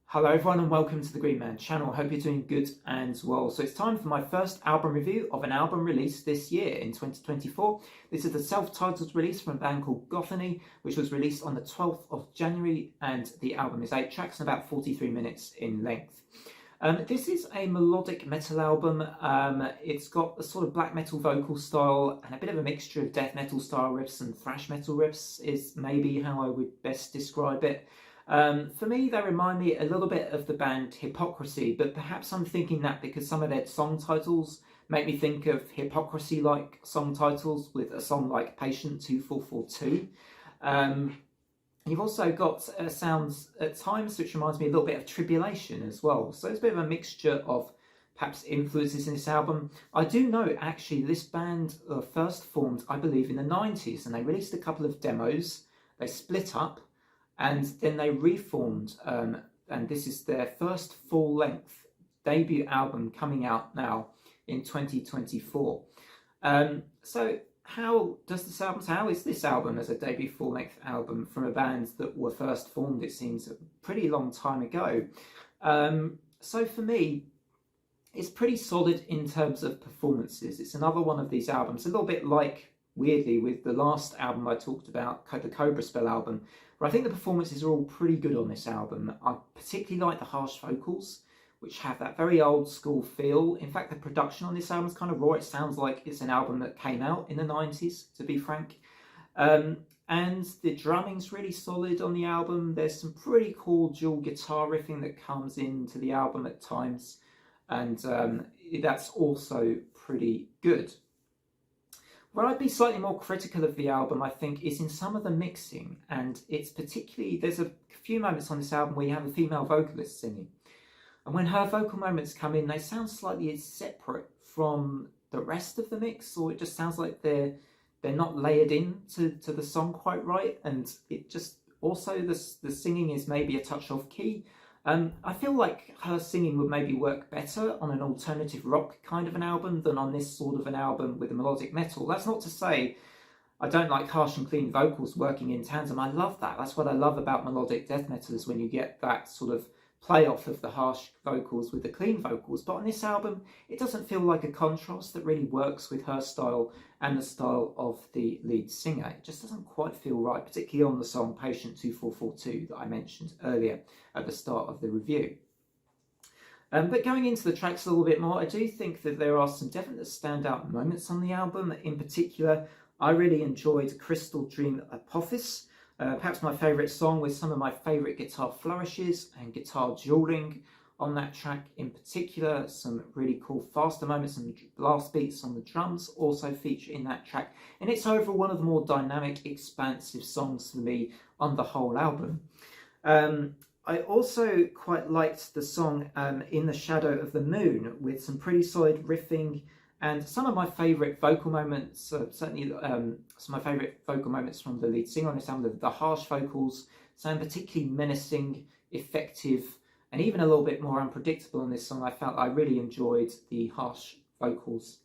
Hello everyone and welcome to the Green Man channel. Hope you're doing good and well. So it's time for my first album review of an album released this year in 2024. This is the self-titled release from a band called Gothony, which was released on the 12th of January, and the album is 8 tracks and about 43 minutes in length. This is a melodic metal album. It's got a sort of black metal vocal style and a bit of a mixture of death metal style riffs and thrash metal riffs is maybe how I would best describe it. For me, they remind me a little bit of the band Hypocrisy, but perhaps I'm thinking that because some of their song titles make me think of Hypocrisy-like song titles, with a song like Patient 2442. You've also got sounds at times which reminds me a little bit of Tribulation as well. So it's a bit of a mixture of perhaps influences in this album. I do know actually this band first formed, I believe, in the 90s, and they released a couple of demos. They split up and then they reformed, and this is their first full-length debut album coming out now in 2024. So how is this album as a debut full-length album from a band that were first formed, it seems, a pretty long time ago? So for me, it's pretty solid in terms of performances. It's another one of these albums, a little bit like, weirdly, with the last album I talked about, the Cobra Spell album, where I think the performances are all pretty good on this album. I particularly like the harsh vocals, which have that very old school feel. In fact, the production on this album is kind of raw. It sounds like it's an album that came out in the 90s, to be frank. And the drumming's really solid on the album. There's some pretty cool dual guitar riffing that comes into the album at times, and that's also pretty good. Where I'd be slightly more critical of the album, I think, is in some of the mixing, and it's particularly, there's a few moments on this album where you have a female vocalist singing, and when her vocal moments come in, they sound slightly separate from the rest of the mix, or it just sounds like they're not layered in to the song quite right, and it just, also the singing is maybe a touch off key. I feel like her singing would maybe work better on an alternative rock kind of an album than on this sort of an album with a melodic metal. That's not to say I don't like harsh and clean vocals working in tandem. I love that. That's what I love about melodic death metal, is when you get that sort of play off of the harsh vocals with the clean vocals. But on this album, it doesn't feel like a contrast that really works with her style and the style of the lead singer. It just doesn't quite feel right, particularly on the song Patient 2442 that I mentioned earlier at the start of the review. But going into the tracks a little bit more, I do think that there are some definite standout moments on the album. In particular, I really enjoyed Crystal Dream Apophis, perhaps my favourite song, with some of my favourite guitar flourishes and guitar dueling on that track. In particular, some really cool faster moments and blast beats on the drums also feature in that track, and it's overall one of the more dynamic, expansive songs for me on the whole album. I also quite liked the song In the Shadow of the Moon, with some pretty solid riffing and some of my favourite vocal moments, certainly some of my favourite vocal moments from the lead singer on this album, the harsh vocals sound particularly menacing, effective, and even a little bit more unpredictable on this song. I felt I really enjoyed the harsh vocals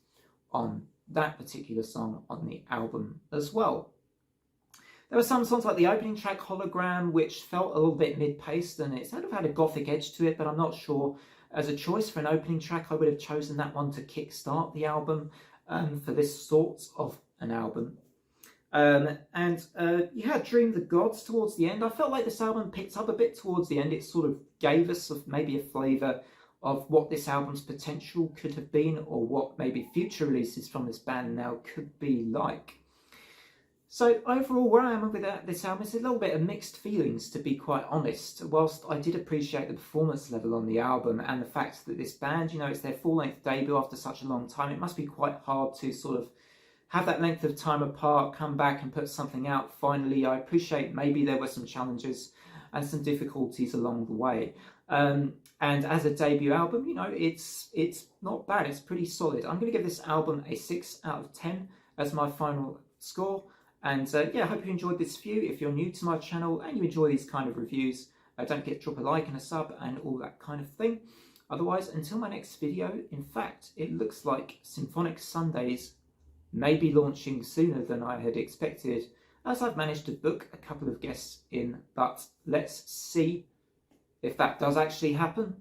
on that particular song on the album as well. There were some songs like the opening track, Hologram, which felt a little bit mid-paced, and it sort of had a gothic edge to it, but I'm not sure. As a choice for an opening track, I would have chosen that one to kickstart the album for this sort of an album. You had Dream the Gods towards the end. I felt like this album picked up a bit towards the end. It sort of gave us maybe a flavour of what this album's potential could have been, or what maybe future releases from this band now could be like. So overall, where I am with this album is a little bit of mixed feelings, to be quite honest. Whilst I did appreciate the performance level on the album and the fact that this band, it's their full-length debut after such a long time, it must be quite hard to sort of have that length of time apart, come back and put something out finally. I appreciate maybe there were some challenges and some difficulties along the way. And as a debut album, it's not bad. It's pretty solid. I'm going to give this album a 6 out of 10 as my final score. And yeah, I hope you enjoyed this review. If you're new to my channel and you enjoy these kind of reviews, don't forget to drop a like and a sub and all that kind of thing. Otherwise, until my next video, in fact, it looks like Symphonic Sundays may be launching sooner than I had expected, as I've managed to book a couple of guests in, but let's see if that does actually happen,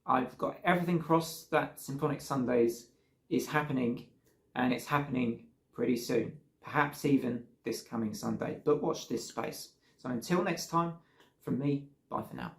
I've got everything crossed that Symphonic Sundays is happening, and it's happening pretty soon, perhaps even this coming Sunday, but watch this space. So until next time, from me, bye for now.